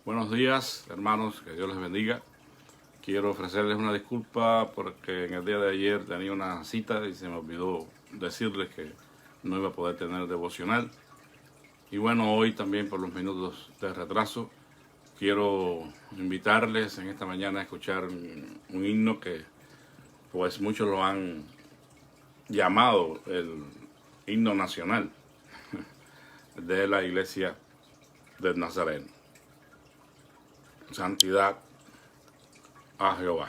Buenos días, hermanos, que Dios les bendiga. Quiero ofrecerles una disculpa porque en el día de ayer tenía una cita y se me olvidó decirles que no iba a poder tener devocional. Y bueno, hoy también por los minutos de retraso, quiero invitarles en esta mañana a escuchar un himno que pues muchos lo han llamado el himno nacional de la Iglesia del Nazareno. Santidad a Jehová.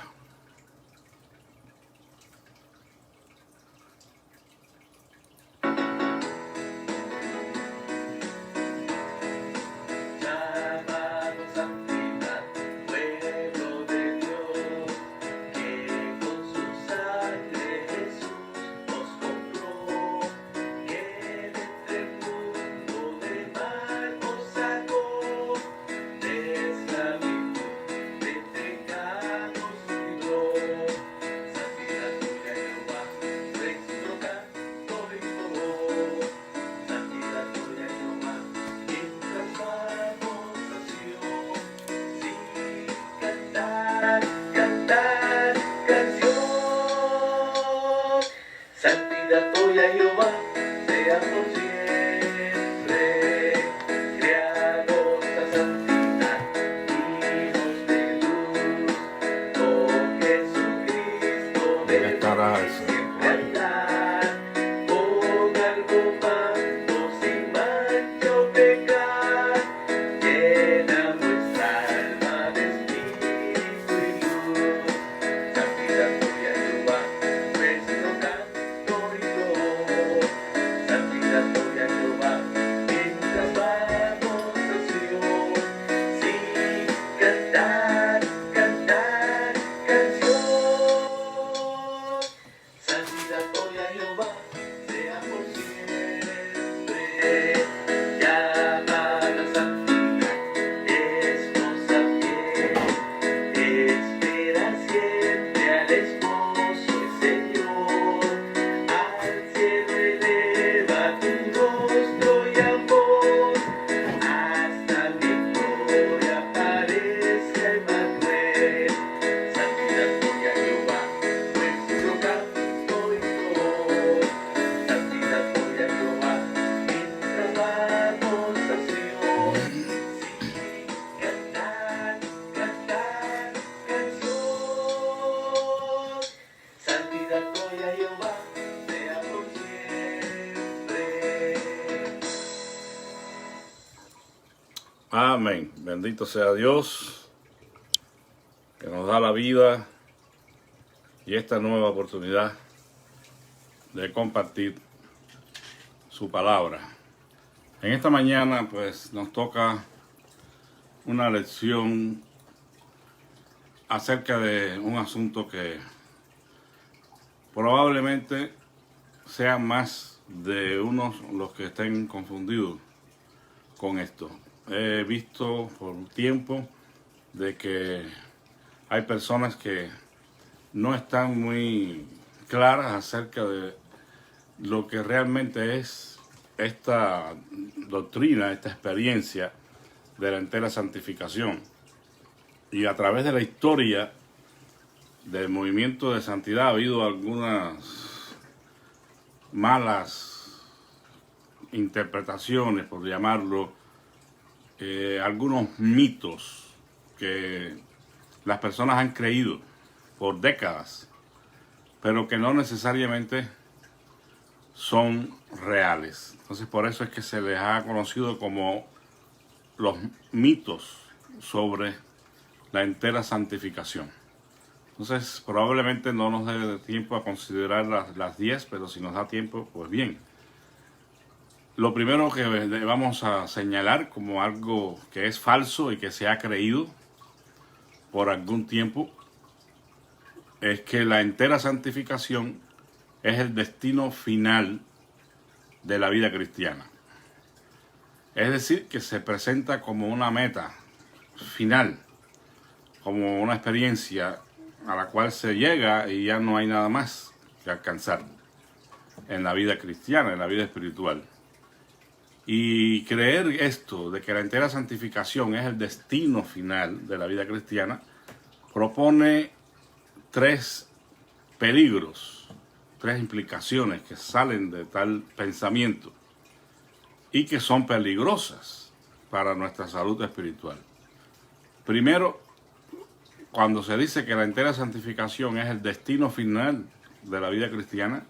Cantar canción, santidad tuya Jehová, sea por siempre, creadora santidad, hijos de luz, oh Jesucristo de siempre altar, con algo manto sin mancho pecar, llena nuestra alma de espíritu y luz. Santidad tuya Jehová, nuestro canto y voz. Santidad tuya Jehová, mientras vamos a Sion, sí, cantar canción. Santidad tuya Jehová, sea por siempre. Llamada santidad, esposa fiel, espera siempre al esposo y Señor. Al cielo eleva tu rostro y amor, hasta mi gloria aparezca Emmanuel. Santidad tuya Jehová, nuestro canto y voz. Santidad tuya Jehová, mientras vamos a Sion, sí, cantar canción. Santidad tuya Jehová, sea por siempre. Amén. Bendito sea Dios que nos da la vida y esta nueva oportunidad de compartir su palabra. En esta mañana pues nos toca una lección acerca de un asunto que probablemente sean más de unos los que estén confundidos con esto. He visto por un tiempo de que hay personas que no están muy claras acerca de lo que realmente es esta doctrina, esta experiencia de la entera santificación. Y a través de la historia del movimiento de santidad ha habido algunas malas interpretaciones, por llamarlo, algunos mitos que las personas han creído por décadas, pero que no necesariamente son reales. Entonces por eso es que se les ha conocido como los mitos sobre la entera santificación. Entonces probablemente no nos dé tiempo a considerar las 10, pero si nos da tiempo, pues bien. Lo primero que vamos a señalar como algo que es falso y que se ha creído por algún tiempo es que la entera santificación es el destino final de la vida cristiana. Es decir, que se presenta como una meta final, como una experiencia a la cual se llega y ya no hay nada más que alcanzar en la vida cristiana, en la vida espiritual. Y creer esto, de que la entera santificación es el destino final de la vida cristiana, propone tres peligros, tres implicaciones que salen de tal pensamiento y que son peligrosas para nuestra salud espiritual. Primero, cuando se dice que la entera santificación es el destino final de la vida cristiana,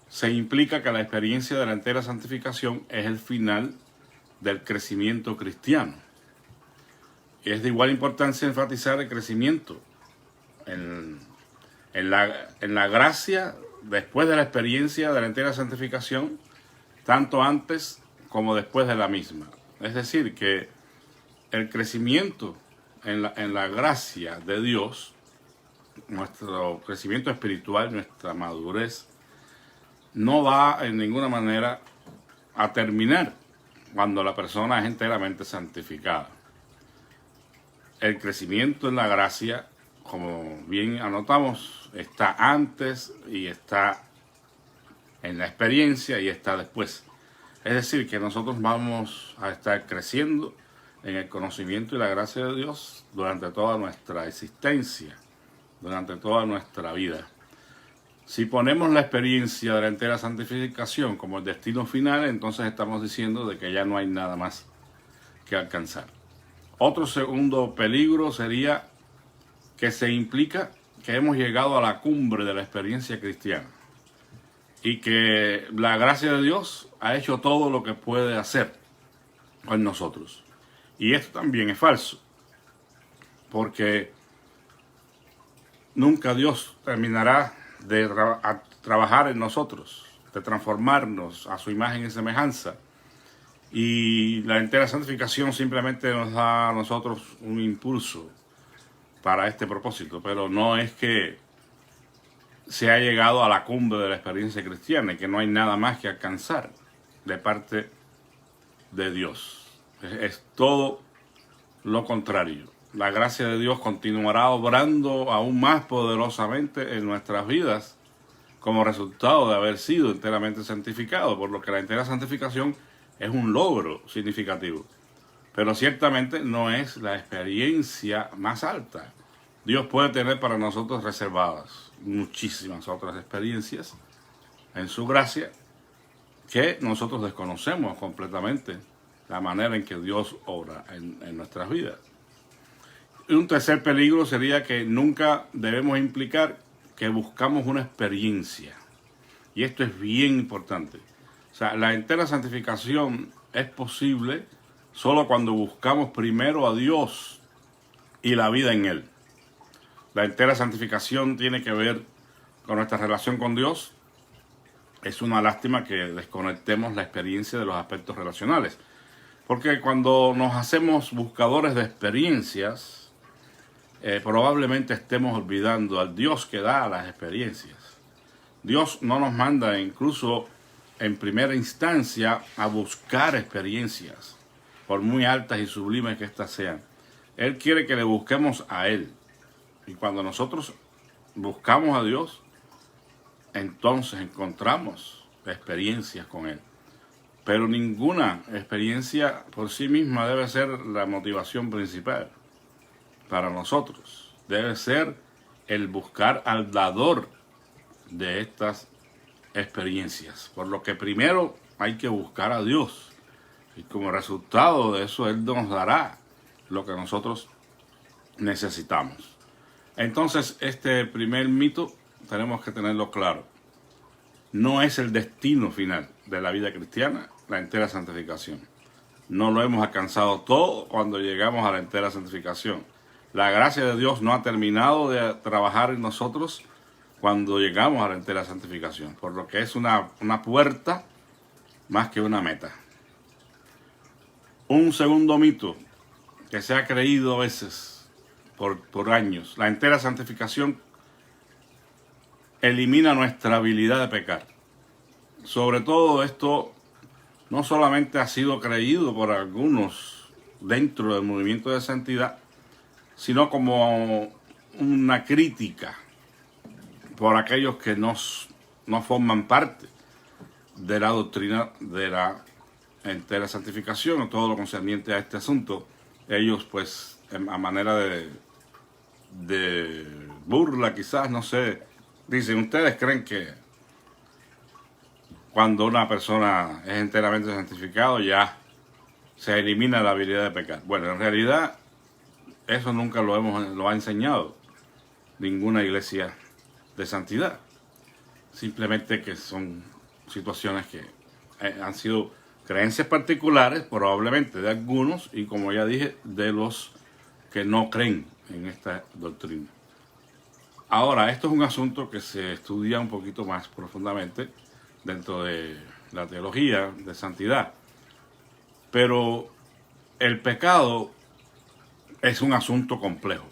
se implica que la experiencia de la entera santificación es el final del crecimiento cristiano. Y es de igual importancia enfatizar el crecimiento en la gracia después de la experiencia de la entera santificación, tanto antes como después de la misma. Es decir, que el crecimiento en la gracia de Dios, nuestro crecimiento espiritual, nuestra madurez, no va en ninguna manera a terminar cuando la persona es enteramente santificada. El crecimiento en la gracia, como bien anotamos, está antes y está en la experiencia y está después. Es decir, que nosotros vamos a estar creciendo en el conocimiento y la gracia de Dios durante toda nuestra existencia, durante toda nuestra vida. Si ponemos la experiencia de la entera santificación como el destino final, entonces estamos diciendo de que ya no hay nada más que alcanzar. Otro segundo peligro sería que se implica que hemos llegado a la cumbre de la experiencia cristiana y que la gracia de Dios ha hecho todo lo que puede hacer en nosotros. Y esto también es falso, porque nunca Dios terminará de trabajar en nosotros, de transformarnos a su imagen y semejanza. Y la entera santificación simplemente nos da a nosotros un impulso para este propósito, pero no es que se ha llegado a la cumbre de la experiencia cristiana y que no hay nada más que alcanzar de parte de Dios. Es todo lo contrario. La gracia de Dios continuará obrando aún más poderosamente en nuestras vidas como resultado de haber sido enteramente santificado, por lo que la entera santificación es un logro significativo. Pero ciertamente no es la experiencia más alta. Dios puede tener para nosotros reservadas muchísimas otras experiencias en su gracia que nosotros desconocemos completamente la manera en que Dios obra en nuestras vidas. Y un tercer peligro sería que nunca debemos implicar que buscamos una experiencia. Y esto es bien importante. O sea, la entera santificación es posible solo cuando buscamos primero a Dios y la vida en Él. La entera santificación tiene que ver con nuestra relación con Dios. Es una lástima que desconectemos la experiencia de los aspectos relacionales. Porque cuando nos hacemos buscadores de experiencias, probablemente estemos olvidando al Dios que da las experiencias. Dios no nos manda incluso en primera instancia a buscar experiencias, por muy altas y sublimes que éstas sean. Él quiere que le busquemos a Él. Y cuando nosotros buscamos a Dios, entonces encontramos experiencias con Él. Pero ninguna experiencia por sí misma debe ser la motivación principal para nosotros. Debe ser el buscar al dador de estas experiencias. Por lo que primero hay que buscar a Dios. Y como resultado de eso, Él nos dará lo que nosotros necesitamos. Entonces, este primer mito tenemos que tenerlo claro. No es el destino final de la vida cristiana, la entera santificación. No lo hemos alcanzado todo cuando llegamos a la entera santificación. La gracia de Dios no ha terminado de trabajar en nosotros cuando llegamos a la entera santificación, por lo que es una puerta más que una meta. Un segundo mito que se ha creído a veces por años: la entera santificación elimina nuestra habilidad de pecar. Sobre todo esto no solamente ha sido creído por algunos dentro del movimiento de santidad, sino como una crítica por aquellos que no forman parte de la doctrina de la entera santificación o todo lo concerniente a este asunto, ellos pues a manera de burla quizás, no sé, dicen, ¿ustedes creen que cuando una persona es enteramente santificado ya se elimina la habilidad de pecar? Bueno, en realidad eso nunca lo ha enseñado ninguna iglesia de santidad. Simplemente que son situaciones que han sido creencias particulares, probablemente de algunos, y como ya dije, de los que no creen en esta doctrina. Ahora, esto es un asunto que se estudia un poquito más profundamente dentro de la teología de santidad. Pero el pecado es un asunto complejo.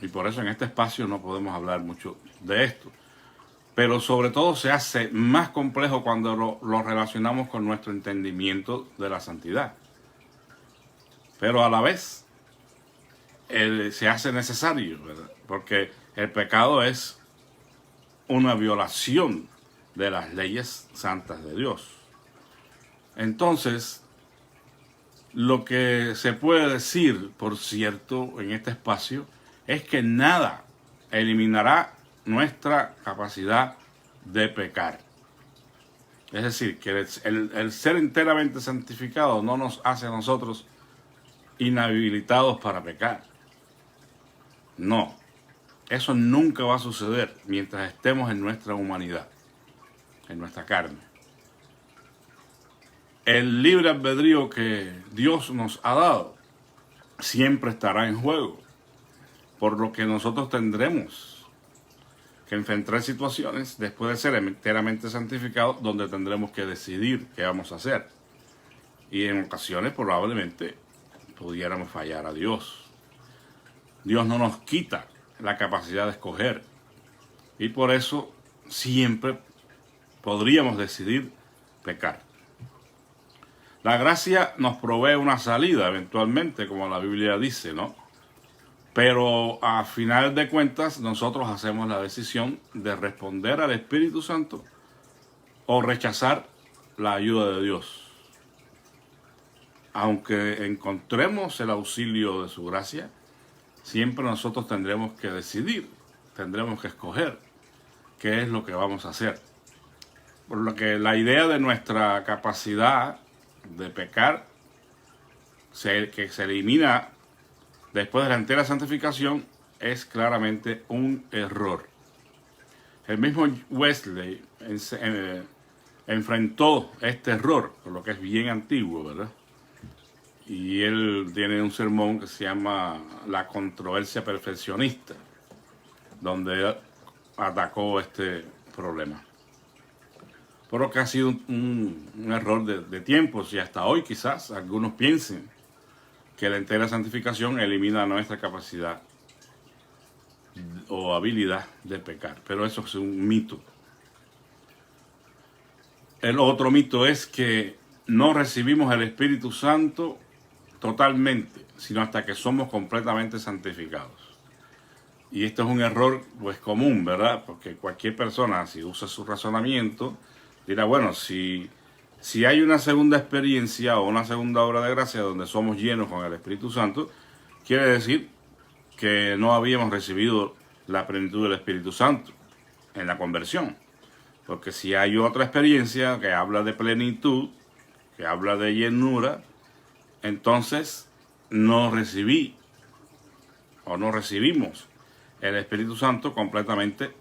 Y por eso en este espacio no podemos hablar mucho de esto. Pero sobre todo se hace más complejo cuando lo relacionamos con nuestro entendimiento de la santidad. Pero a la vez se hace necesario, ¿verdad? Porque el pecado es una violación de las leyes santas de Dios. Entonces, lo que se puede decir, por cierto, en este espacio, es que nada eliminará nuestra capacidad de pecar. Es decir, que el ser enteramente santificado no nos hace a nosotros inhabilitados para pecar. No, eso nunca va a suceder mientras estemos en nuestra humanidad, en nuestra carne. El libre albedrío que Dios nos ha dado siempre estará en juego, por lo que nosotros tendremos que enfrentar situaciones después de ser enteramente santificados donde tendremos que decidir qué vamos a hacer. Y en ocasiones probablemente pudiéramos fallar a Dios. Dios no nos quita la capacidad de escoger. Y por eso siempre podríamos decidir pecar. La gracia nos provee una salida eventualmente, como la Biblia dice, ¿no? Pero a final de cuentas nosotros hacemos la decisión de responder al Espíritu Santo o rechazar la ayuda de Dios. Aunque encontremos el auxilio de su gracia, siempre nosotros tendremos que decidir, tendremos que escoger qué es lo que vamos a hacer. Por lo que la idea de nuestra capacidad de pecar, que se elimina después de la entera santificación, es claramente un error. El mismo Wesley enfrentó este error, por lo que es bien antiguo, ¿verdad? Y él tiene un sermón que se llama La controversia perfeccionista, donde atacó este problema. Por lo que ha sido un error de tiempos, y hasta hoy quizás algunos piensen que la entera santificación elimina nuestra capacidad o habilidad de pecar. Pero eso es un mito. El otro mito es que no recibimos el Espíritu Santo totalmente, sino hasta que somos completamente santificados. Y esto es un error pues común, ¿verdad? Porque cualquier persona, si usa su razonamiento, dirá, bueno, si hay una segunda experiencia o una segunda obra de gracia donde somos llenos con el Espíritu Santo, quiere decir que no habíamos recibido la plenitud del Espíritu Santo en la conversión. Porque si hay otra experiencia que habla de plenitud, que habla de llenura, entonces no recibí o no recibimos el Espíritu Santo completamente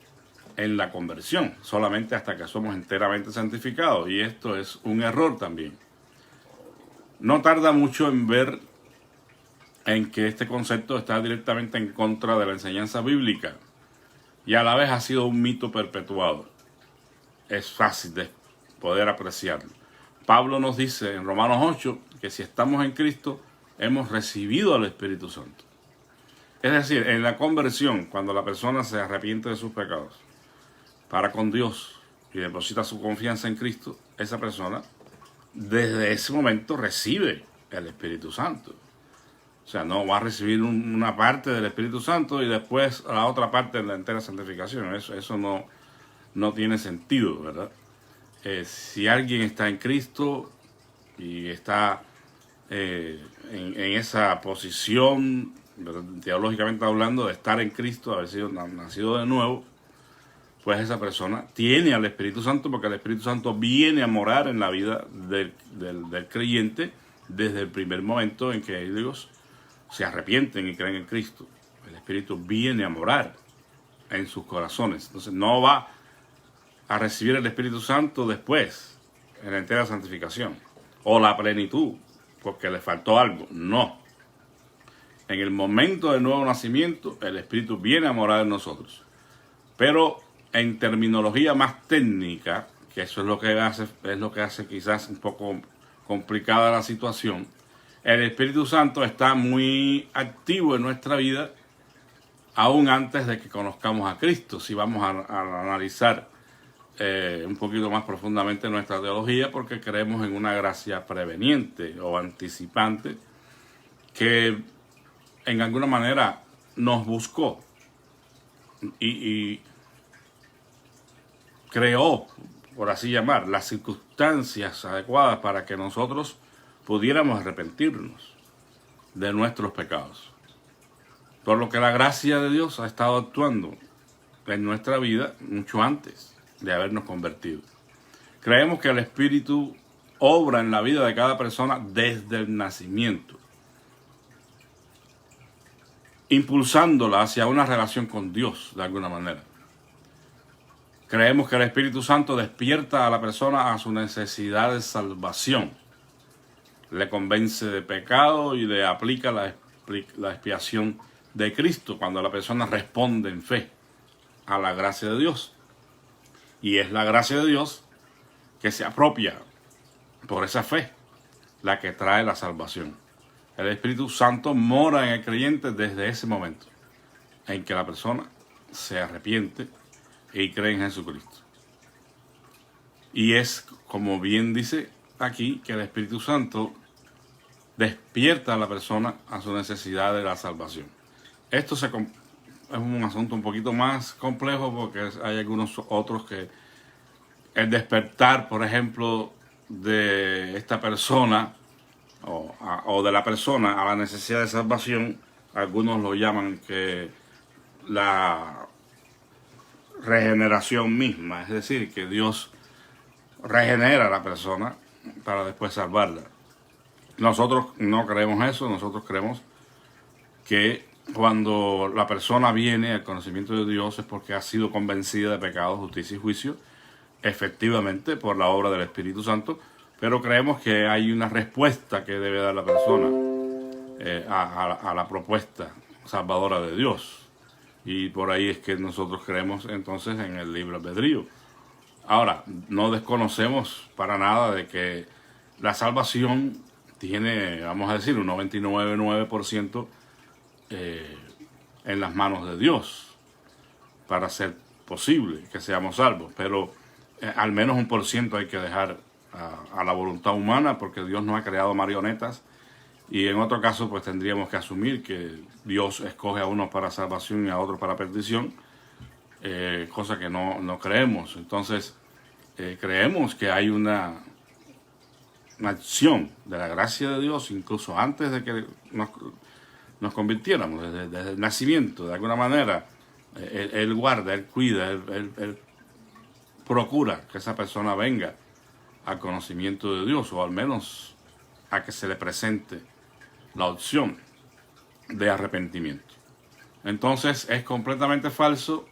en la conversión, solamente hasta que somos enteramente santificados, y esto es un error también. No tarda mucho en ver en que este concepto está directamente en contra de la enseñanza bíblica y a la vez ha sido un mito perpetuado. Es fácil de poder apreciarlo. Pablo nos dice en Romanos 8 que si estamos en Cristo hemos recibido al Espíritu Santo. Es decir, en la conversión, cuando la persona se arrepiente de sus pecados para con Dios y deposita su confianza en Cristo, esa persona desde ese momento recibe el Espíritu Santo. O sea, no va a recibir una parte del Espíritu Santo y después la otra parte de la entera santificación. Eso no tiene sentido, ¿verdad? Si alguien está en Cristo, y está en esa posición, teológicamente hablando, de estar en Cristo, haber sido nacido de nuevo, pues esa persona tiene al Espíritu Santo, porque el Espíritu Santo viene a morar en la vida del creyente desde el primer momento en que ellos se arrepienten y creen en Cristo. El Espíritu viene a morar en sus corazones. Entonces no va a recibir el Espíritu Santo después, en la entera santificación, o la plenitud, porque le faltó algo. No. En el momento del nuevo nacimiento, el Espíritu viene a morar en nosotros. Pero en terminología más técnica, que eso es lo que hace quizás un poco complicada la situación, el Espíritu Santo está muy activo en nuestra vida aún antes de que conozcamos a Cristo. Si vamos a analizar un poquito más profundamente nuestra teología, porque creemos en una gracia preveniente o anticipante que en alguna manera nos buscó y creó, por así llamar, las circunstancias adecuadas para que nosotros pudiéramos arrepentirnos de nuestros pecados. Por lo que la gracia de Dios ha estado actuando en nuestra vida mucho antes de habernos convertido. Creemos que el Espíritu obra en la vida de cada persona desde el nacimiento, impulsándola hacia una relación con Dios de alguna manera. Creemos que el Espíritu Santo despierta a la persona a su necesidad de salvación. Le convence de pecado y le aplica la expiación de Cristo cuando la persona responde en fe a la gracia de Dios. Y es la gracia de Dios que se apropia por esa fe la que trae la salvación. El Espíritu Santo mora en el creyente desde ese momento en que la persona se arrepiente y cree en Jesucristo. Y es, como bien dice aquí, que el Espíritu Santo despierta a la persona a su necesidad de la salvación. Esto es un asunto un poquito más complejo, porque hay algunos otros que el despertar, por ejemplo, de esta persona o de la persona a la necesidad de salvación, algunos lo llaman que la regeneración misma, es decir, que Dios regenera a la persona para después salvarla. Nosotros no creemos eso. Nosotros creemos que cuando la persona viene al conocimiento de Dios es porque ha sido convencida de pecado, justicia y juicio, efectivamente por la obra del Espíritu Santo, pero creemos que hay una respuesta que debe dar la persona a la propuesta salvadora de Dios. Y por ahí es que nosotros creemos entonces en el libre albedrío. Ahora, no desconocemos para nada de que la salvación tiene, vamos a decir, un 99,9% en las manos de Dios para ser posible que seamos salvos. Pero al menos 1% hay que dejar a la voluntad humana, porque Dios no ha creado marionetas. Y en otro caso, pues tendríamos que asumir que Dios escoge a unos para salvación y a otros para perdición, cosa que no creemos. Entonces, creemos que hay una acción de la gracia de Dios, incluso antes de que nos convirtiéramos, desde el nacimiento, de alguna manera. Él guarda, Él cuida, él procura que esa persona venga al conocimiento de Dios, o al menos a que se le presente la opción de arrepentimiento. Entonces es completamente falso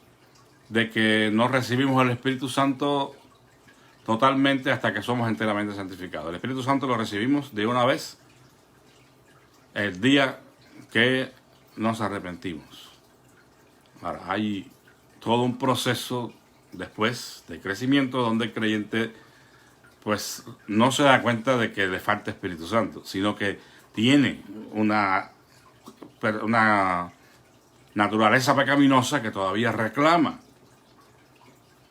de que no recibimos el Espíritu Santo totalmente hasta que somos enteramente santificados. El Espíritu Santo lo recibimos de una vez el día que nos arrepentimos. Ahora, hay todo un proceso después de crecimiento donde el creyente pues no se da cuenta de que le falta Espíritu Santo, sino que tiene una naturaleza pecaminosa que todavía reclama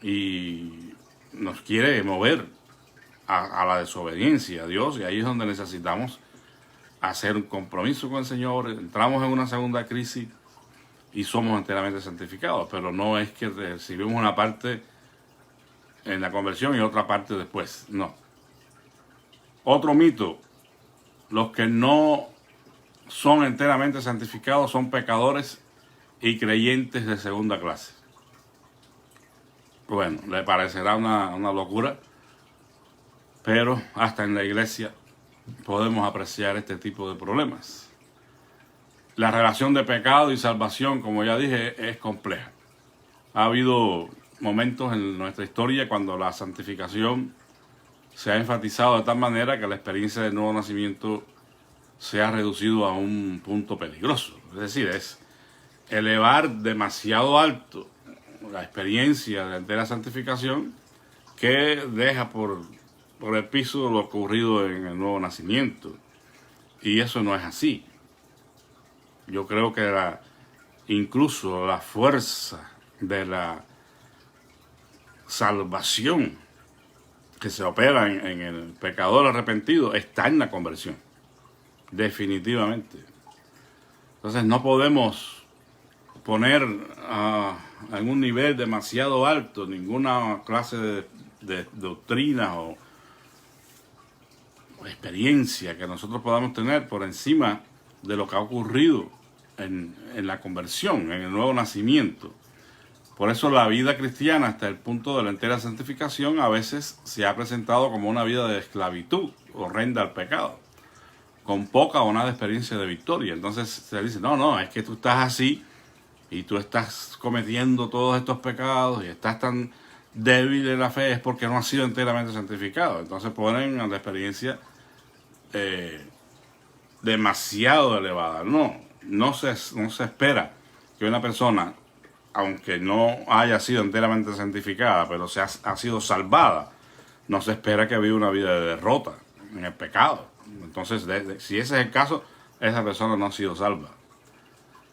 y nos quiere mover a la desobediencia a Dios, y ahí es donde necesitamos hacer un compromiso con el Señor. Entramos en una segunda crisis y somos enteramente santificados, pero no es que recibimos una parte en la conversión y otra parte después, no. Otro mito: los que no son enteramente santificados son pecadores y creyentes de segunda clase. Bueno, le parecerá una locura, pero hasta en la iglesia podemos apreciar este tipo de problemas. La relación de pecado y salvación, como ya dije, es compleja. Ha habido momentos en nuestra historia cuando la santificación se ha enfatizado de tal manera que la experiencia del nuevo nacimiento se ha reducido a un punto peligroso. Es decir, es elevar demasiado alto la experiencia de la entera santificación que deja por el piso lo ocurrido en el nuevo nacimiento. Y eso no es así. Yo creo que incluso la fuerza de la salvación que se opera en el pecador arrepentido está en la conversión, definitivamente. Entonces no podemos poner a algún nivel demasiado alto ninguna clase de doctrina o experiencia que nosotros podamos tener por encima de lo que ha ocurrido en la conversión, en el nuevo nacimiento. Por eso la vida cristiana, hasta el punto de la entera santificación, a veces se ha presentado como una vida de esclavitud horrenda al pecado, con poca o nada experiencia de victoria. Entonces se dice, no, es que tú estás así y tú estás cometiendo todos estos pecados y estás tan débil en la fe, es porque no has sido enteramente santificado. Entonces ponen a la experiencia demasiado elevada. No se espera que una persona, aunque no haya sido enteramente santificada, pero ha sido salvada, no se espera que viva una vida de derrota en el pecado. Entonces, si ese es el caso, esa persona no ha sido salva,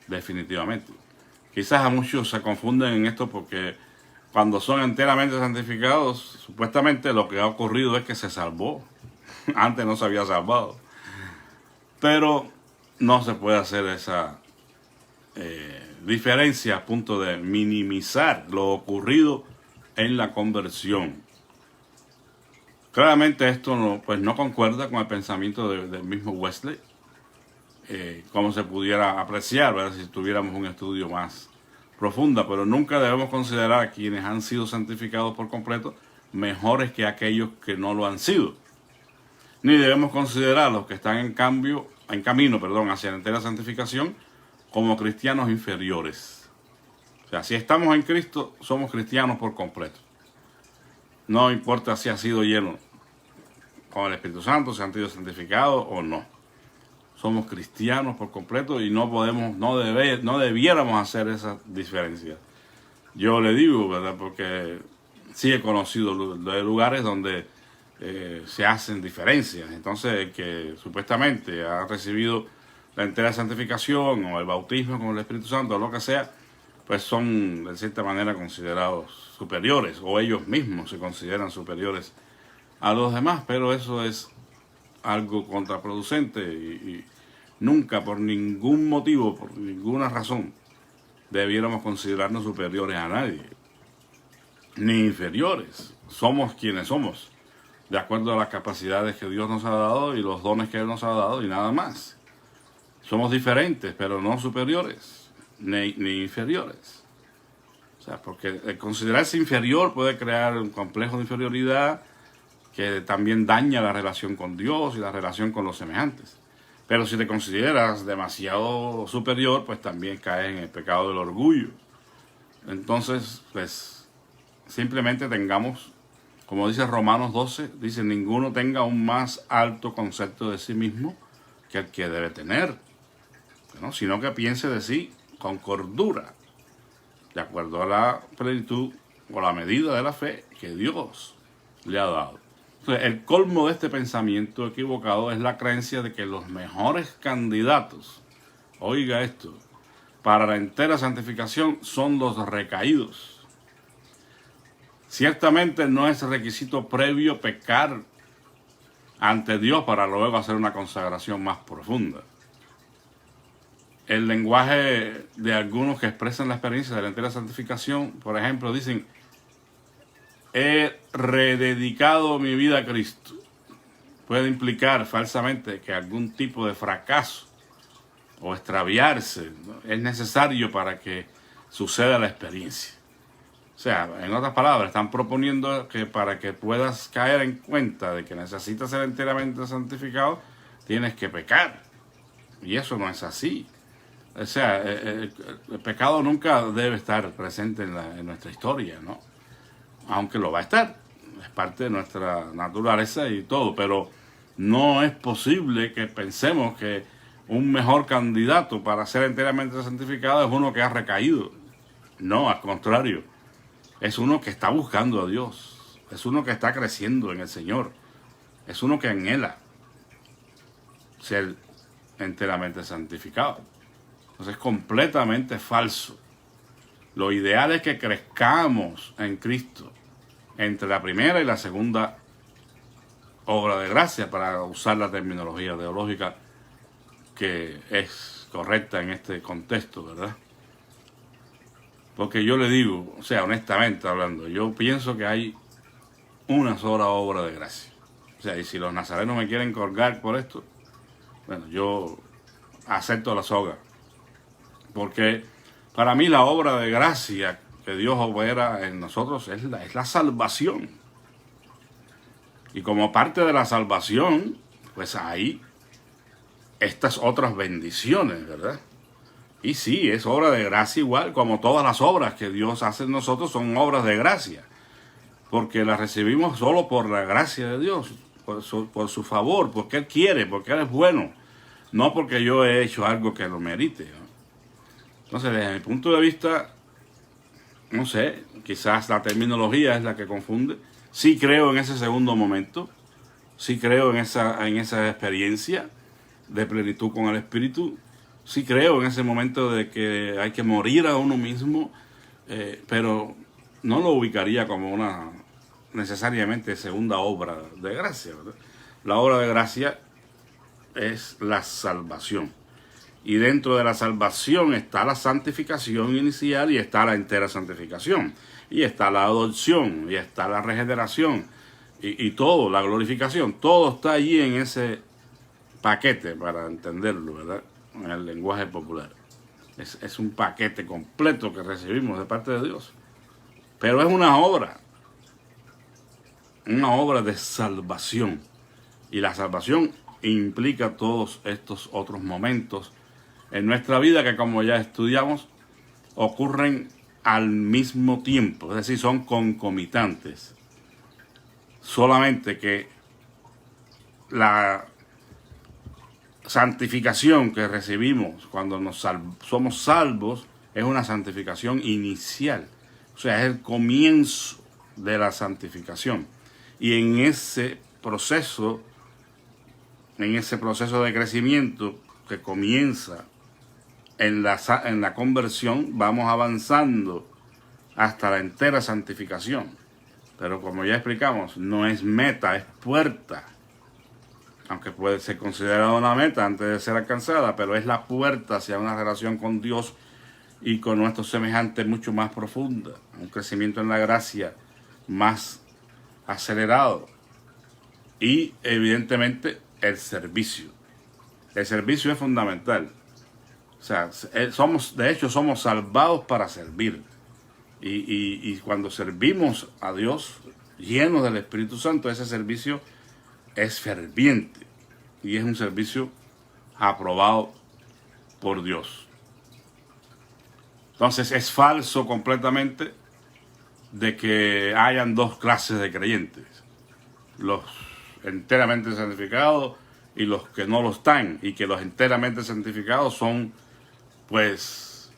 definitivamente. Quizás a muchos se confunden en esto porque cuando son enteramente santificados, supuestamente lo que ha ocurrido es que se salvó. Antes no se había salvado. Pero no se puede hacer esa diferencia a punto de minimizar lo ocurrido en la conversión. Claramente esto no concuerda con el pensamiento del mismo Wesley, como se pudiera apreciar, ¿verdad?, si tuviéramos un estudio más profundo, pero nunca debemos considerar a quienes han sido santificados por completo mejores que aquellos que no lo han sido. Ni debemos considerar a los que están en camino hacia la entera santificación como cristianos inferiores. O sea, si estamos en Cristo, somos cristianos por completo. No importa si ha sido lleno con el Espíritu Santo, si han sido santificados o no. Somos cristianos por completo y no debiéramos hacer esa diferencia. Yo le digo, ¿verdad?, porque sí he conocido de lugares donde se hacen diferencias. Entonces, el que supuestamente ha recibido la entera santificación o el bautismo con el Espíritu Santo o lo que sea, pues son de cierta manera considerados superiores, o ellos mismos se consideran superiores a los demás, pero eso es algo contraproducente y nunca, por ningún motivo, por ninguna razón, debiéramos considerarnos superiores a nadie, ni inferiores. Somos quienes somos, de acuerdo a las capacidades que Dios nos ha dado y los dones que Él nos ha dado, y nada más. Somos diferentes, pero no superiores, ni inferiores. O sea, porque el considerarse inferior puede crear un complejo de inferioridad que también daña la relación con Dios y la relación con los semejantes. Pero si te consideras demasiado superior, pues también caes en el pecado del orgullo. Entonces, pues, simplemente tengamos, como dice Romanos 12, dice, ninguno tenga un más alto concepto de sí mismo que el que debe tener, ¿no?, sino que piense de sí con cordura, de acuerdo a la plenitud o la medida de la fe que Dios le ha dado. Entonces, el colmo de este pensamiento equivocado es la creencia de que los mejores candidatos, oiga esto, para la entera santificación son los recaídos. Ciertamente no es requisito previo pecar ante Dios para luego hacer una consagración más profunda. El lenguaje de algunos que expresan la experiencia de la entera santificación, por ejemplo, dicen, he rededicado mi vida a Cristo. puede implicar falsamente que algún tipo de fracaso o extraviarse, ¿no?, es necesario para que suceda la experiencia. O sea, en otras palabras, están proponiendo que para que puedas caer en cuenta de que necesitas ser enteramente santificado, tienes que pecar. Y eso no es así. O sea, el pecado nunca debe estar presente en nuestra historia, ¿no? Aunque lo va a estar. Es parte de nuestra naturaleza y todo, pero no es posible que pensemos que un mejor candidato para ser enteramente santificado es uno que ha recaído. No, al contrario. Es uno que está buscando a Dios. Es uno que está creciendo en el Señor. Es uno que anhela ser enteramente santificado. Entonces es completamente falso. Lo ideal es que crezcamos en Cristo entre la primera y la segunda obra de gracia, para usar la terminología teológica que es correcta en este contexto, ¿verdad? Porque yo le digo, o sea, honestamente hablando, yo pienso que hay una sola obra de gracia. O sea, y si los nazarenos me quieren colgar por esto, bueno, yo acepto la soga. Porque para mí la obra de gracia que Dios opera en nosotros es la salvación. Y como parte de la salvación, pues hay estas otras bendiciones, ¿verdad? Y sí, es obra de gracia igual, como todas las obras que Dios hace en nosotros son obras de gracia. Porque las recibimos solo por la gracia de Dios, por su favor, porque Él quiere, porque Él es bueno. No porque yo he hecho algo que lo merite, ¿no? Entonces, desde mi punto de vista, no sé, quizás la terminología es la que confunde. Sí creo en ese segundo momento, sí creo en esa experiencia de plenitud con el Espíritu, sí creo en ese momento de que hay que morir a uno mismo, pero no lo ubicaría como una necesariamente segunda obra de gracia, ¿verdad? La obra de gracia es la salvación. Y dentro de la salvación está la santificación inicial y está la entera santificación. Y está la adopción, y está la regeneración, y todo, la glorificación. Todo está allí en ese paquete, para entenderlo, ¿verdad? En el lenguaje popular. Es un paquete completo que recibimos de parte de Dios. Pero es una obra de salvación. Y la salvación implica todos estos otros momentos en nuestra vida que, como ya estudiamos, ocurren al mismo tiempo, es decir, son concomitantes. Solamente que la santificación que recibimos cuando somos salvos es una santificación inicial, o sea, es el comienzo de la santificación. Y en ese proceso de crecimiento que comienza en la conversión, vamos avanzando hasta la entera santificación. Pero como ya explicamos, no es meta, es puerta. Aunque puede ser considerada una meta antes de ser alcanzada, pero es la puerta hacia una relación con Dios y con nuestros semejantes mucho más profunda. Un crecimiento en la gracia más acelerado. Y evidentemente el servicio. El servicio es fundamental. O sea, de hecho somos salvados para servir. Y cuando servimos a Dios, llenos del Espíritu Santo, ese servicio es ferviente. Y es un servicio aprobado por Dios. Entonces es falso completamente de que hayan dos clases de creyentes. Los enteramente santificados y los que no lo están. Y que los enteramente santificados son, pues,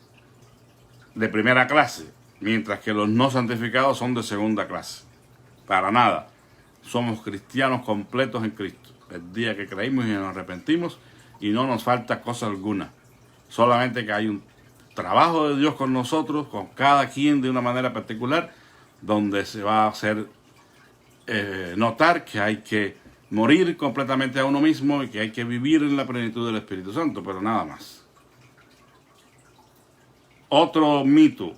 de primera clase, mientras que los no santificados son de segunda clase. Para nada. Somos cristianos completos en Cristo. El día que creímos y nos arrepentimos, y no nos falta cosa alguna. Solamente que hay un trabajo de Dios con nosotros, con cada quien de una manera particular, donde se va a hacer notar que hay que morir completamente a uno mismo y que hay que vivir en la plenitud del Espíritu Santo, pero nada más. Otro mito: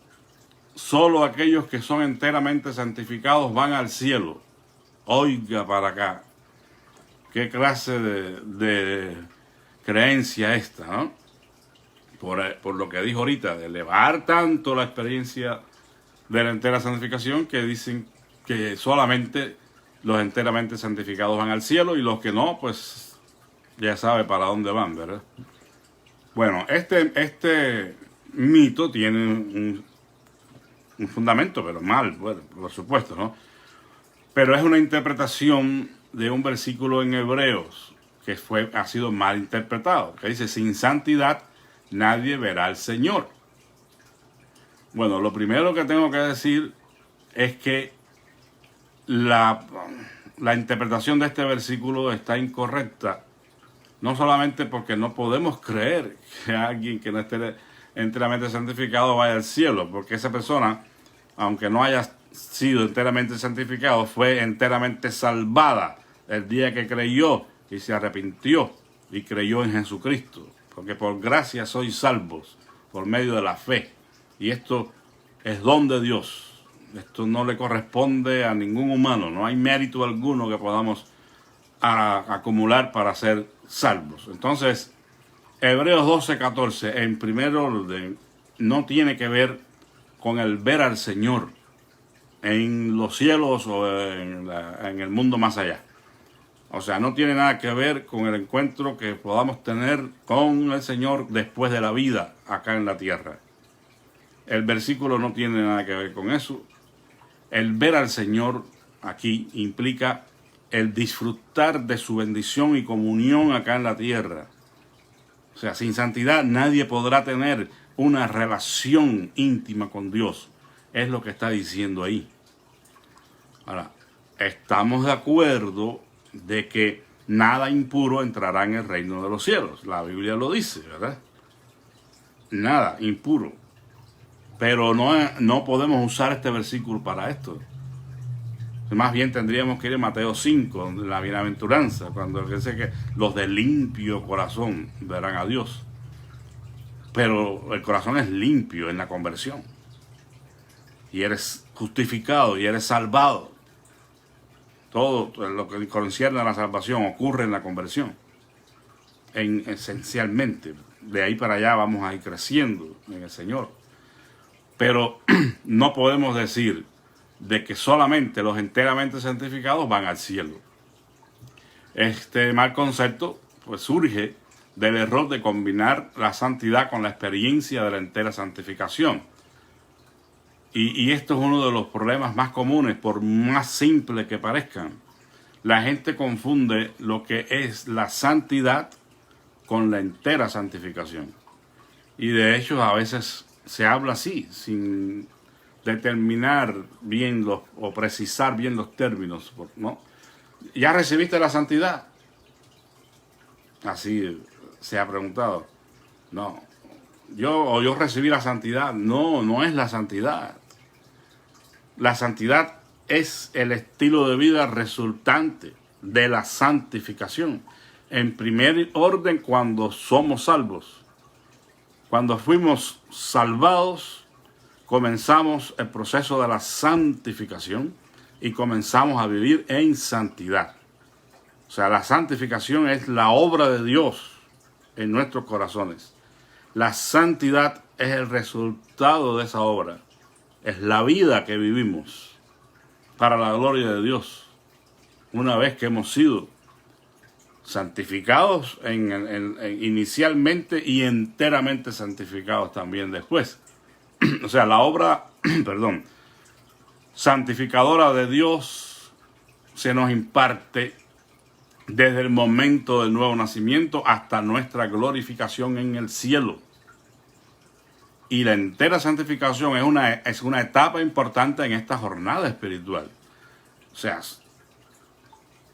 solo aquellos que son enteramente santificados van al cielo. Oiga para acá, qué clase de creencia esta, ¿no? Por lo que dijo ahorita, de elevar tanto la experiencia de la entera santificación, que dicen que solamente los enteramente santificados van al cielo y los que no, pues ya sabe para dónde van, ¿verdad? Bueno, este mito tiene un fundamento, pero mal, bueno, por supuesto, ¿no? Pero es una interpretación de un versículo en Hebreos que ha sido mal interpretado, que dice, sin santidad nadie verá al Señor. Bueno, lo primero que tengo que decir es que la interpretación de este versículo está incorrecta, no solamente porque no podemos creer que alguien que no esté enteramente santificado vaya al cielo, porque esa persona, aunque no haya sido enteramente santificado, fue enteramente salvada el día que creyó y se arrepintió y creyó en Jesucristo, porque por gracia sois salvos por medio de la fe, y esto es don de Dios. Esto no le corresponde a ningún humano, no hay mérito alguno que podamos acumular para ser salvos. Entonces, Hebreos 12:14, en primer orden, no tiene que ver con el ver al Señor en los cielos o en el mundo más allá. O sea, no tiene nada que ver con el encuentro que podamos tener con el Señor después de la vida acá en la tierra. El versículo no tiene nada que ver con eso. El ver al Señor aquí implica el disfrutar de su bendición y comunión acá en la tierra. O sea, sin santidad nadie podrá tener una relación íntima con Dios. Es lo que está diciendo ahí. Ahora, estamos de acuerdo de que nada impuro entrará en el reino de los cielos. La Biblia lo dice, ¿verdad? Nada impuro. Pero no podemos usar este versículo para esto. Más bien tendríamos que ir a Mateo 5, la bienaventuranza, cuando dice que los de limpio corazón verán a Dios. Pero el corazón es limpio en la conversión. Y eres justificado y eres salvado. Todo lo que concierne a la salvación ocurre en la conversión. Esencialmente. De ahí para allá vamos a ir creciendo en el Señor. Pero no podemos decir de que solamente los enteramente santificados van al cielo. Este mal concepto pues surge del error de combinar la santidad con la experiencia de la entera santificación. Y esto es uno de los problemas más comunes, por más simple que parezcan. La gente confunde lo que es la santidad con la entera santificación. Y de hecho a veces se habla así, sin determinar bien o precisar bien los términos, ¿no? ¿Ya recibiste la santidad? Así se ha preguntado. No. Yo recibí la santidad. No, no es la santidad. La santidad es el estilo de vida resultante de la santificación. En primer orden, cuando somos salvos. Cuando fuimos salvados, comenzamos el proceso de la santificación y comenzamos a vivir en santidad. O sea, la santificación es la obra de Dios en nuestros corazones. La santidad es el resultado de esa obra. Es la vida que vivimos para la gloria de Dios. Una vez que hemos sido santificados inicialmente y enteramente santificados también después. O sea, la obra, santificadora de Dios se nos imparte desde el momento del nuevo nacimiento hasta nuestra glorificación en el cielo. Y la entera santificación es una etapa importante en esta jornada espiritual. O sea,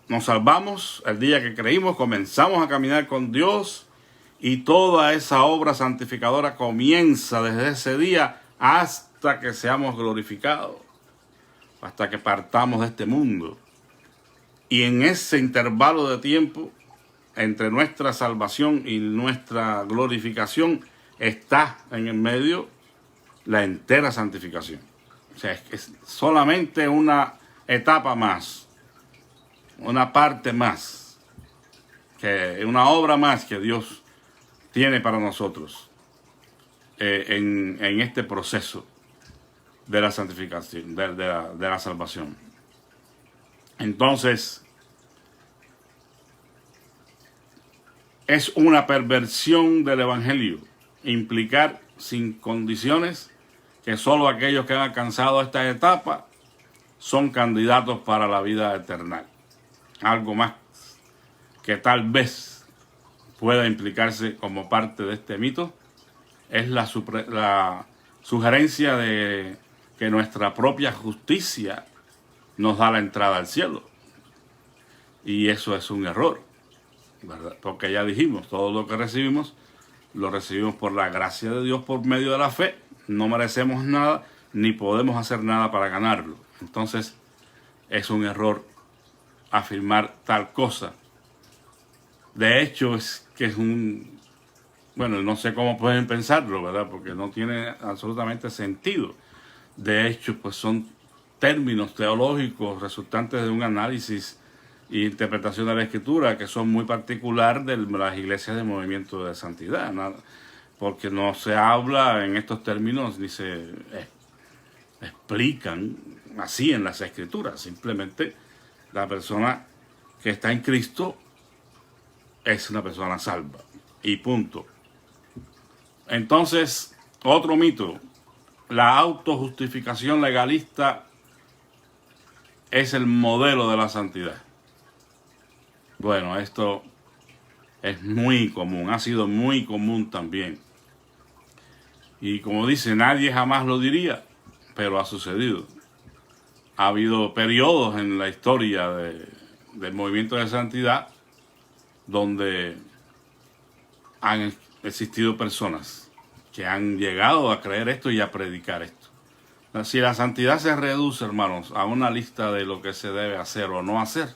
nos salvamos el día que creímos, comenzamos a caminar con Dios y toda esa obra santificadora comienza desde ese día hasta que seamos glorificados, hasta que partamos de este mundo. Y en ese intervalo de tiempo, entre nuestra salvación y nuestra glorificación, está en el medio la entera santificación. O sea, es solamente una etapa más, una parte más que es una obra más que Dios tiene para nosotros en este proceso de la santificación, de la salvación. Entonces, es una perversión del Evangelio implicar sin condiciones que solo aquellos que han alcanzado esta etapa son candidatos para la vida eterna. Algo más que tal vez pueda implicarse como parte de este mito es la sugerencia de que nuestra propia justicia nos da la entrada al cielo. Y eso es un error, ¿verdad? Porque ya dijimos, todo lo que recibimos, lo recibimos por la gracia de Dios por medio de la fe. No merecemos nada, ni podemos hacer nada para ganarlo. Entonces, es un error afirmar tal cosa. De hecho, es que es un... Bueno, no sé cómo pueden pensarlo, ¿verdad? Porque no tiene absolutamente sentido. De hecho, pues son términos teológicos resultantes de un análisis e interpretación de la Escritura que son muy particular de las iglesias de movimiento de santidad, ¿no? Porque no se habla en estos términos ni se explican así en las Escrituras. Simplemente la persona que está en Cristo es una persona salva y punto. Entonces, otro mito, la autojustificación legalista es el modelo de la santidad. Bueno, esto es muy común, ha sido muy común también. Y como dice, nadie jamás lo diría, pero ha sucedido. Ha habido periodos en la historia del movimiento de santidad donde han existido personas que han llegado a creer esto y a predicar esto. Si la santidad se reduce, hermanos, a una lista de lo que se debe hacer o no hacer,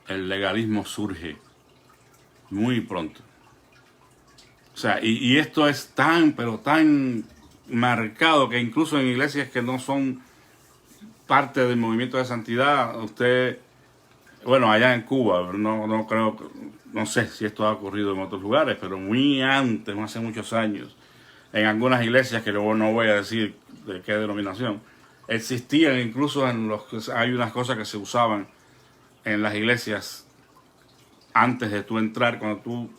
el legalismo surge muy pronto. O sea, y esto es tan, pero tan marcado que incluso en iglesias que no son parte del movimiento de santidad, usted, bueno, allá en Cuba, no creo, no sé si esto ha ocurrido en otros lugares, pero muy antes, hace muchos años, en algunas iglesias, que luego no voy a decir de qué denominación, existían incluso hay unas cosas que se usaban en las iglesias antes de tú entrar. Cuando tú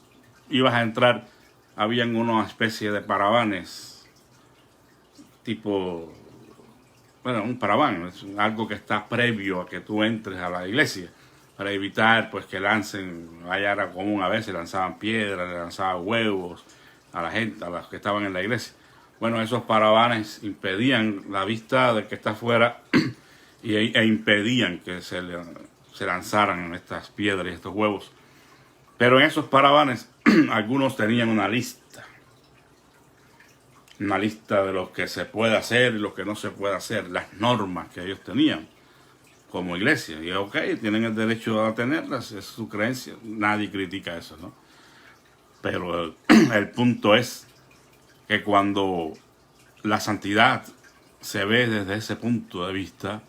ibas a entrar, habían una especie de paravanes, tipo, bueno, un paraván, es algo que está previo a que tú entres a la iglesia, para evitar pues que lancen, allá era común a veces, lanzaban piedras, lanzaban huevos a la gente, a los que estaban en la iglesia. Bueno, esos paravanes impedían la vista del que está afuera e impedían que se lanzaran estas piedras y estos huevos. Pero en esos paravanes algunos tenían una lista de lo que se puede hacer y lo que no se puede hacer, las normas que ellos tenían como iglesia. Y ok, tienen el derecho a tenerlas, es su creencia, nadie critica eso, ¿no? Pero el punto es que cuando la santidad se ve desde ese punto de vista,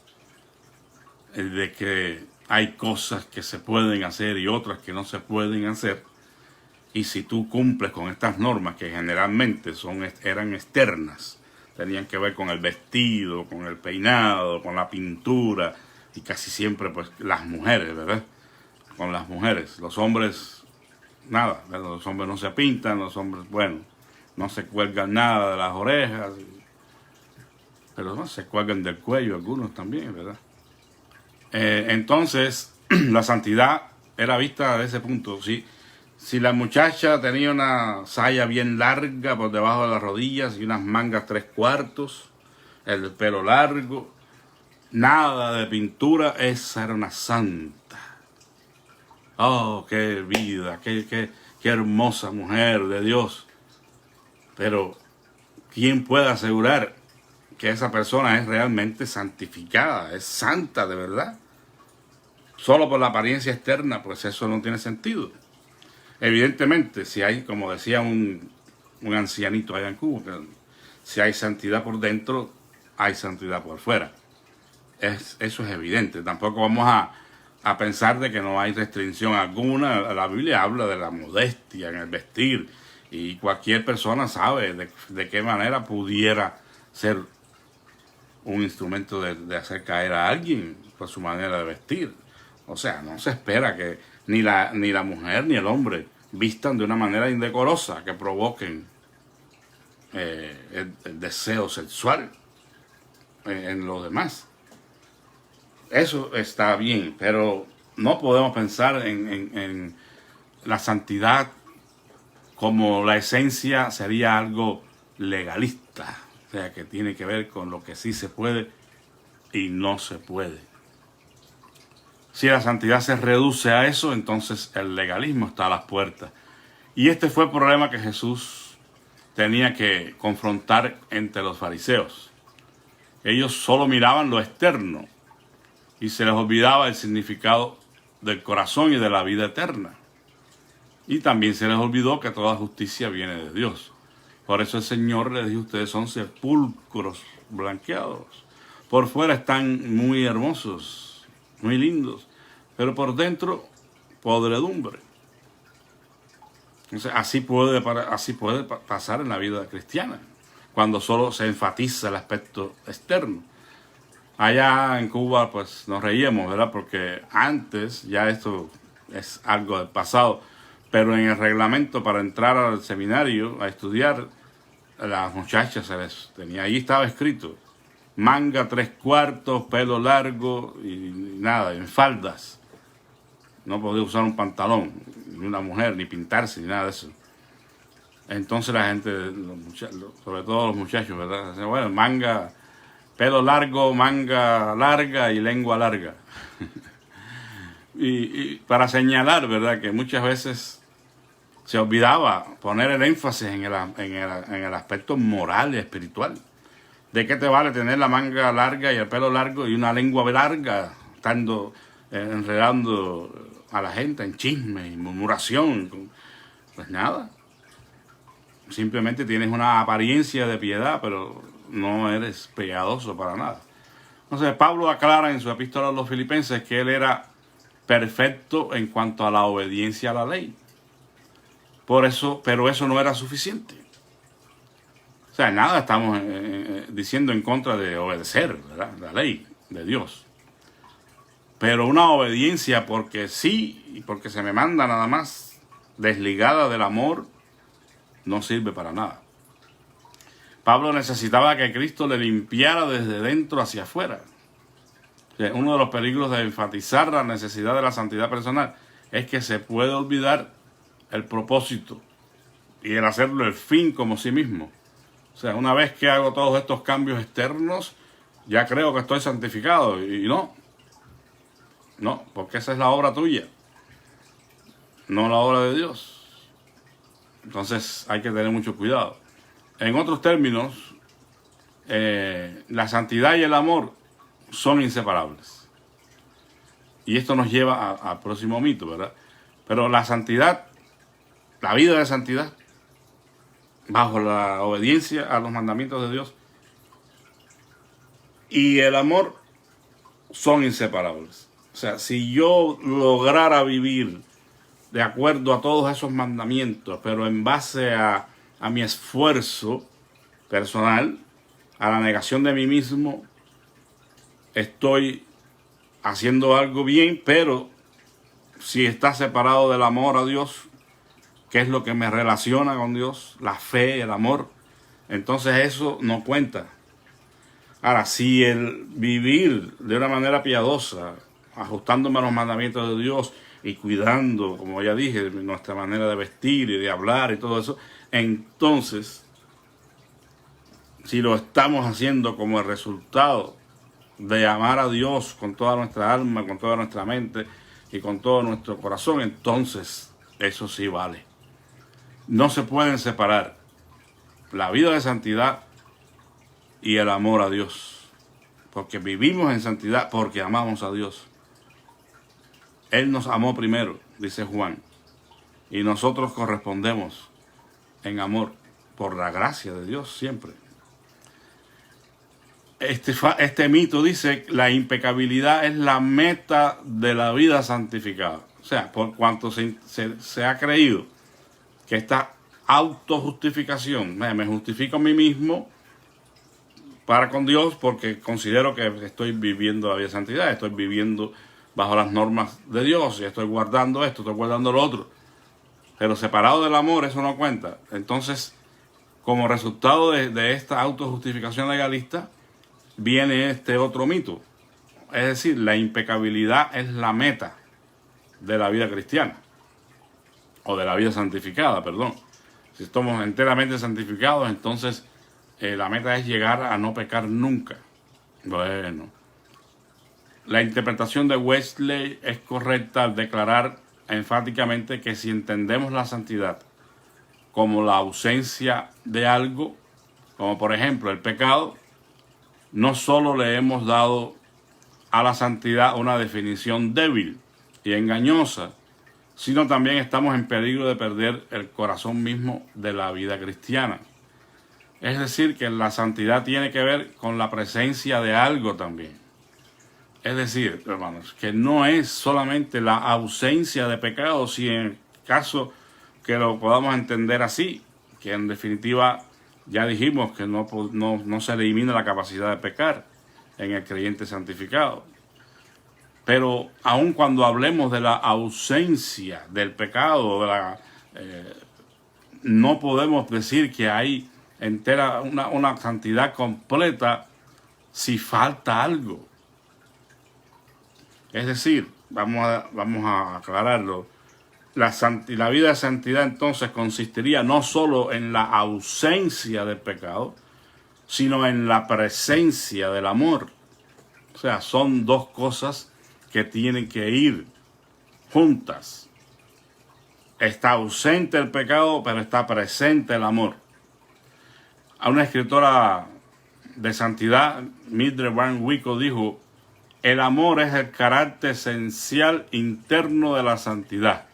de que hay cosas que se pueden hacer y otras que no se pueden hacer, y si tú cumples con estas normas que generalmente eran externas, tenían que ver con el vestido, con el peinado, con la pintura, y casi siempre pues las mujeres, ¿verdad? Con las mujeres, los hombres nada, ¿verdad? Los hombres no se pintan, los hombres, bueno, no se cuelgan nada de las orejas, pero no se cuelgan del cuello algunos también, ¿verdad? Entonces, la santidad era vista desde ese punto. Si la muchacha tenía una saya bien larga por debajo de las rodillas y unas mangas 3/4, el pelo largo, nada de pintura, esa era una santa. Oh, qué vida, qué hermosa mujer de Dios. Pero, ¿quién puede asegurar que esa persona es realmente santificada, es santa de verdad? Solo por la apariencia externa, pues eso no tiene sentido. Evidentemente, si hay, como decía un ancianito allá en Cuba, que si hay santidad por dentro, hay santidad por fuera. Eso es evidente. Tampoco vamos a pensar de que no hay restricción alguna. La Biblia habla de la modestia en el vestir y cualquier persona sabe de qué manera pudiera ser un instrumento de hacer caer a alguien por su manera de vestir. O sea, no se espera que ni la mujer ni el hombre vistan de una manera indecorosa que provoquen el deseo sexual en los demás. Eso está bien, pero no podemos pensar en la santidad como la esencia sería algo legalista, o sea, que tiene que ver con lo que sí se puede y no se puede. Si la santidad se reduce a eso, entonces el legalismo está a las puertas. Y este fue el problema que Jesús tenía que confrontar entre los fariseos. Ellos solo miraban lo externo y se les olvidaba el significado del corazón y de la vida eterna. Y también se les olvidó que toda justicia viene de Dios. Por eso el Señor les dijo: ustedes son sepulcros blanqueados. Por fuera están muy hermosos, muy lindos, pero por dentro podredumbre. Entonces, así puede pasar en la vida cristiana, cuando solo se enfatiza el aspecto externo. Allá en Cuba pues nos reíamos, ¿verdad? Porque antes, ya esto es algo del pasado, pero en el reglamento para entrar al seminario a estudiar, las muchachas ahí estaba escrito: manga 3/4, pelo largo y nada, en faldas. No podía usar un pantalón, ni una mujer, ni pintarse, ni nada de eso. Entonces la gente, sobre todo los muchachos, ¿verdad? Decían: bueno, pelo largo, manga larga y lengua larga. y para señalar, ¿verdad?, que muchas veces se olvidaba poner el énfasis en el aspecto moral y espiritual. ¿De qué te vale tener la manga larga y el pelo largo y una lengua larga, estando enredando a la gente en chisme y murmuración? Pues nada. Simplemente tienes una apariencia de piedad, pero no eres piadoso para nada. Entonces Pablo aclara en su epístola a los Filipenses que él era perfecto en cuanto a la obediencia a la ley. Pero eso no era suficiente. O sea, nada estamos diciendo en contra de obedecer, ¿verdad?, la ley de Dios. Pero una obediencia porque sí y porque se me manda nada más, desligada del amor, no sirve para nada. Pablo necesitaba que Cristo le limpiara desde dentro hacia afuera. O sea, uno de los peligros de enfatizar la necesidad de la santidad personal es que se puede olvidar el propósito y el hacerlo el fin como sí mismo. O sea, una vez que hago todos estos cambios externos, ya creo que estoy santificado. Y no, porque esa es la obra tuya, no la obra de Dios. Entonces hay que tener mucho cuidado. En otros términos, la santidad y el amor son inseparables. Y esto nos lleva al próximo mito, ¿verdad? Pero la santidad, la vida de santidad, bajo la obediencia a los mandamientos de Dios, y el amor son inseparables. O sea, si yo lograra vivir de acuerdo a todos esos mandamientos, pero en base a mi esfuerzo personal, a la negación de mí mismo, estoy haciendo algo bien. Pero si está separado del amor a Dios, que es lo que me relaciona con Dios, la fe, el amor, entonces eso no cuenta. Ahora, si el vivir de una manera piadosa, ajustándome a los mandamientos de Dios y cuidando, como ya dije, nuestra manera de vestir y de hablar y todo eso, entonces, si lo estamos haciendo como el resultado de amar a Dios con toda nuestra alma, con toda nuestra mente y con todo nuestro corazón, entonces eso sí vale. No se pueden separar la vida de santidad y el amor a Dios, porque vivimos en santidad porque amamos a Dios. Él nos amó primero, dice Juan, y nosotros correspondemos en amor por la gracia de Dios siempre. este mito dice la impecabilidad es la meta de la vida santificada. O sea, por cuanto se ha creído que esta autojustificación, me justifico a mí mismo para con Dios porque considero que estoy viviendo la vida de santidad, estoy viviendo bajo las normas de Dios y estoy guardando esto, estoy guardando lo otro. Pero separado del amor eso no cuenta. Entonces, como resultado de esta autojustificación legalista, viene este otro mito. Es decir, la impecabilidad es la meta de la vida cristiana. O de la vida santificada, perdón. Si estamos enteramente santificados, entonces la meta es llegar a no pecar nunca. Bueno, la interpretación de Wesley es correcta al declarar enfáticamente que si entendemos la santidad como la ausencia de algo, como por ejemplo el pecado, no solo le hemos dado a la santidad una definición débil y engañosa, sino también estamos en peligro de perder el corazón mismo de la vida cristiana. Es decir, que la santidad tiene que ver con la presencia de algo también. Es decir, hermanos, que no es solamente la ausencia de pecado, si en caso que lo podamos entender así, que en definitiva ya dijimos que no se elimina la capacidad de pecar en el creyente santificado. Pero aun cuando hablemos de la ausencia del pecado, no podemos decir que hay entera una santidad completa si falta algo. Es decir, vamos a aclararlo, la vida de santidad entonces consistiría no solo en la ausencia del pecado, sino en la presencia del amor. O sea, son dos cosas que tienen que ir juntas. Está ausente el pecado, pero está presente el amor. A una escritora de santidad, Mildred Van Wickle, dijo: el amor es el carácter esencial interno de la santidad.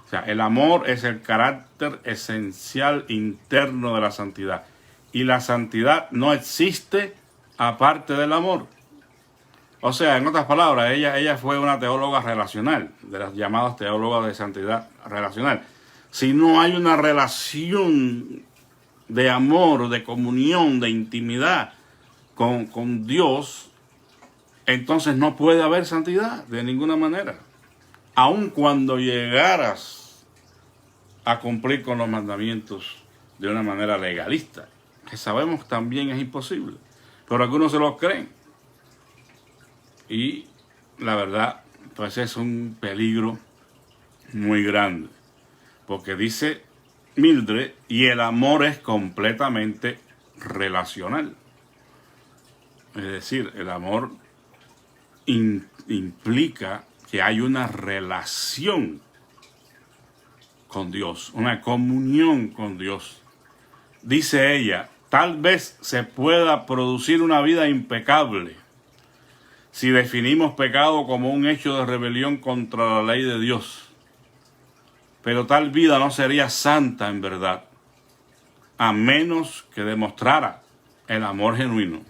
O sea, el amor es el carácter esencial interno de la santidad. Y la santidad no existe aparte del amor. O sea, en otras palabras, ella fue una teóloga relacional, de las llamadas teólogas de santidad relacional. Si no hay una relación de amor, de comunión, de intimidad con Dios, entonces no puede haber santidad de ninguna manera. Aun cuando llegaras a cumplir con los mandamientos de una manera legalista, que sabemos también es imposible, pero algunos se los creen. Y la verdad, pues es un peligro muy grande, porque dice Mildred, y el amor es completamente relacional. Es decir, el amor implica que hay una relación con Dios, una comunión con Dios. Dice ella, tal vez se pueda producir una vida impecable si definimos pecado como un hecho de rebelión contra la ley de Dios. Pero tal vida no sería santa en verdad, a menos que demostrara el amor genuino.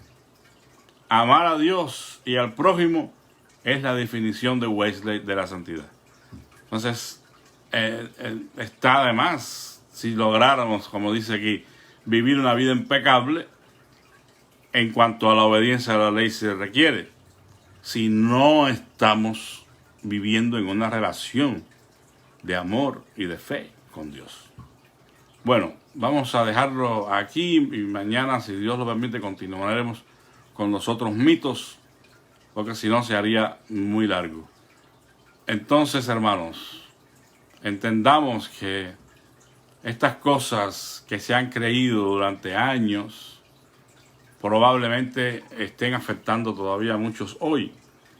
Amar a Dios y al prójimo es la definición de Wesley de la santidad. Entonces, está además, si lográramos, como dice aquí, vivir una vida impecable, en cuanto a la obediencia a la ley se requiere, si no estamos viviendo en una relación de amor y de fe con Dios. Bueno, vamos a dejarlo aquí y mañana, si Dios lo permite, continuaremos con los otros mitos, porque si no se haría muy largo. Entonces, hermanos, entendamos que estas cosas que se han creído durante años probablemente estén afectando todavía a muchos hoy,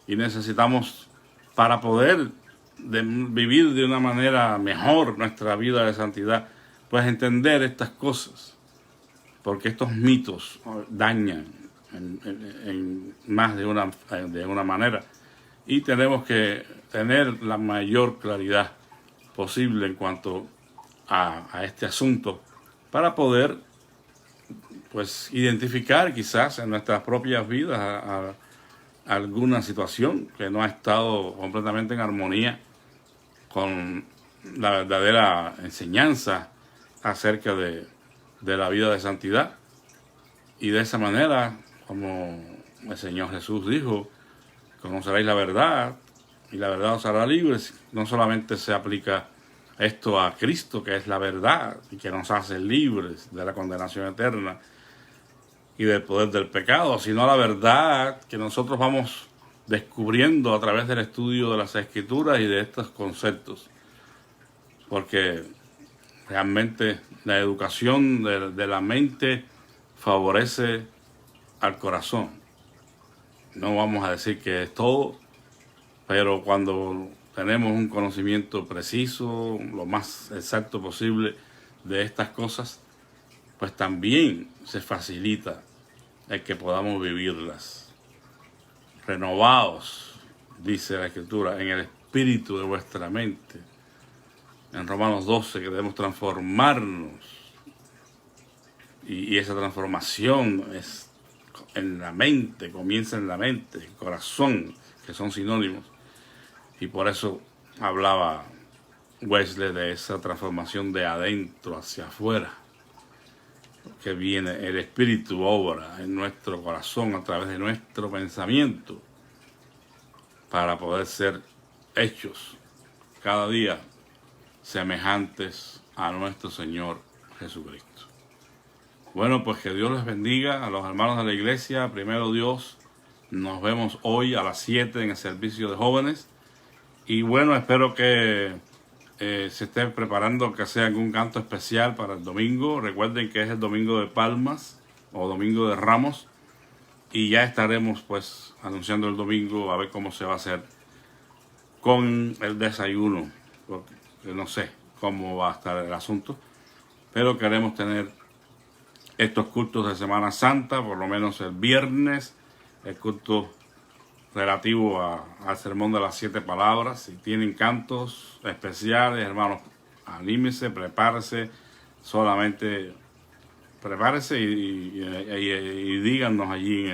y necesitamos, para poder vivir de una manera mejor nuestra vida de santidad, pues entender estas cosas, porque estos mitos dañan en más de una manera, y tenemos que tener la mayor claridad posible en cuanto a este asunto para poder pues identificar quizás en nuestras propias vidas alguna situación que no ha estado completamente en armonía con la verdadera enseñanza acerca de la vida de santidad. Y de esa manera, como el Señor Jesús dijo, conoceréis la verdad y la verdad os hará libres. No solamente se aplica esto a Cristo, que es la verdad y que nos hace libres de la condenación eterna y del poder del pecado, sino a la verdad que nosotros vamos descubriendo a través del estudio de las Escrituras y de estos conceptos. Porque realmente la educación de la mente favorece al corazón. No vamos a decir que es todo, pero cuando tenemos un conocimiento preciso, lo más exacto posible de estas cosas, pues también se facilita el que podamos vivirlas. Renovaos, dice la Escritura, en el espíritu de vuestra mente. En Romanos 12, que debemos transformarnos. Y esa transformación es en la mente, comienza en la mente, el corazón, que son sinónimos. Y por eso hablaba Wesley de esa transformación de adentro hacia afuera, que viene, el Espíritu obra en nuestro corazón a través de nuestro pensamiento para poder ser hechos cada día semejantes a nuestro Señor Jesucristo. Bueno, pues que Dios les bendiga a los hermanos de la iglesia. Primero Dios, nos vemos hoy a las 7 en el servicio de jóvenes. Y bueno, espero que se esté preparando que sea algún canto especial para el domingo. Recuerden que es el domingo de Palmas o domingo de Ramos. Y ya estaremos pues anunciando el domingo a ver cómo se va a hacer con el desayuno. Porque no sé cómo va a estar el asunto. Pero queremos tener estos cultos de Semana Santa, por lo menos el viernes, el culto relativo al sermón de las 7 palabras. Si tienen cantos especiales, hermanos, anímese, prepárese, solamente prepárese y díganos allí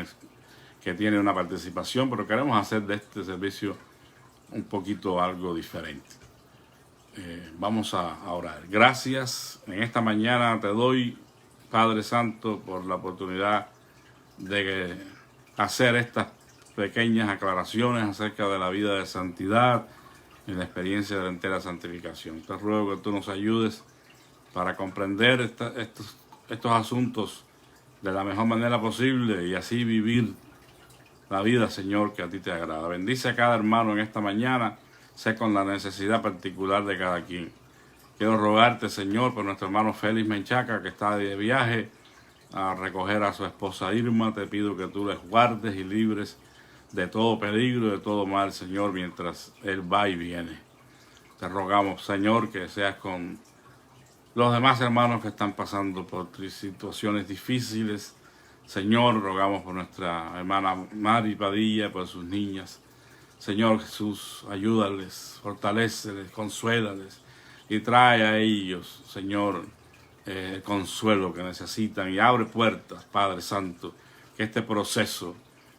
que tiene una participación, pero queremos hacer de este servicio un poquito algo diferente. Vamos a orar. Gracias. En esta mañana te doy, Padre Santo, por la oportunidad de hacer estas pequeñas aclaraciones acerca de la vida de santidad y la experiencia de la entera santificación. Te ruego que tú nos ayudes para comprender estos asuntos de la mejor manera posible y así vivir la vida, Señor, que a ti te agrada. Bendice a cada hermano en esta mañana, sé con la necesidad particular de cada quien. Quiero rogarte, Señor, por nuestro hermano Félix Menchaca, que está de viaje a recoger a su esposa Irma. Te pido que tú les guardes y libres de todo peligro, de todo mal, Señor, mientras él va y viene. Te rogamos, Señor, que seas con los demás hermanos que están pasando por situaciones difíciles. Señor, rogamos por nuestra hermana Mari Padilla, por sus niñas. Señor Jesús, ayúdales, fortaléceles, consuélales y trae a ellos, Señor, el consuelo que necesitan y abre puertas, Padre Santo, que este proceso,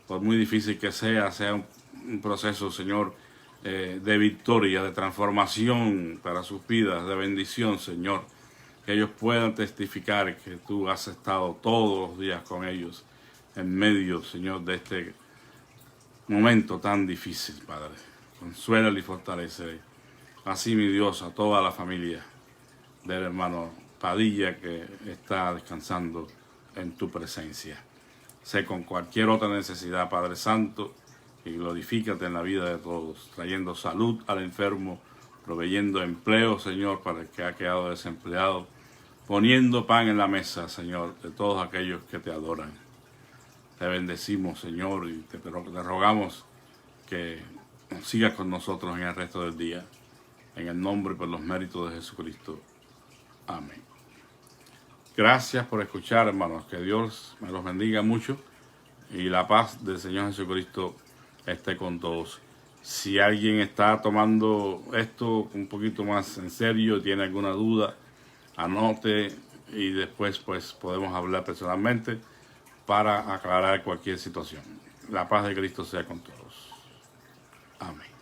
por muy difícil que sea un proceso, Señor, de victoria, de transformación para sus vidas, de bendición, Señor. Que ellos puedan testificar que tú has estado todos los días con ellos en medio, Señor, de este momento tan difícil, Padre. Consuélale y fortalece. Así, mi Dios, a toda la familia del hermano Padilla que está descansando en tu presencia. Sé con cualquier otra necesidad, Padre Santo, y glorifícate en la vida de todos, trayendo salud al enfermo, proveyendo empleo, Señor, para el que ha quedado desempleado, poniendo pan en la mesa, Señor, de todos aquellos que te adoran. Te bendecimos, Señor, y te rogamos que sigas con nosotros en el resto del día. En el nombre y por los méritos de Jesucristo. Amén. Gracias por escuchar, hermanos. Que Dios me los bendiga mucho y la paz del Señor Jesucristo esté con todos. Si alguien está tomando esto un poquito más en serio, tiene alguna duda, anote y después pues podemos hablar personalmente para aclarar cualquier situación. La paz de Cristo sea con todos. Amén.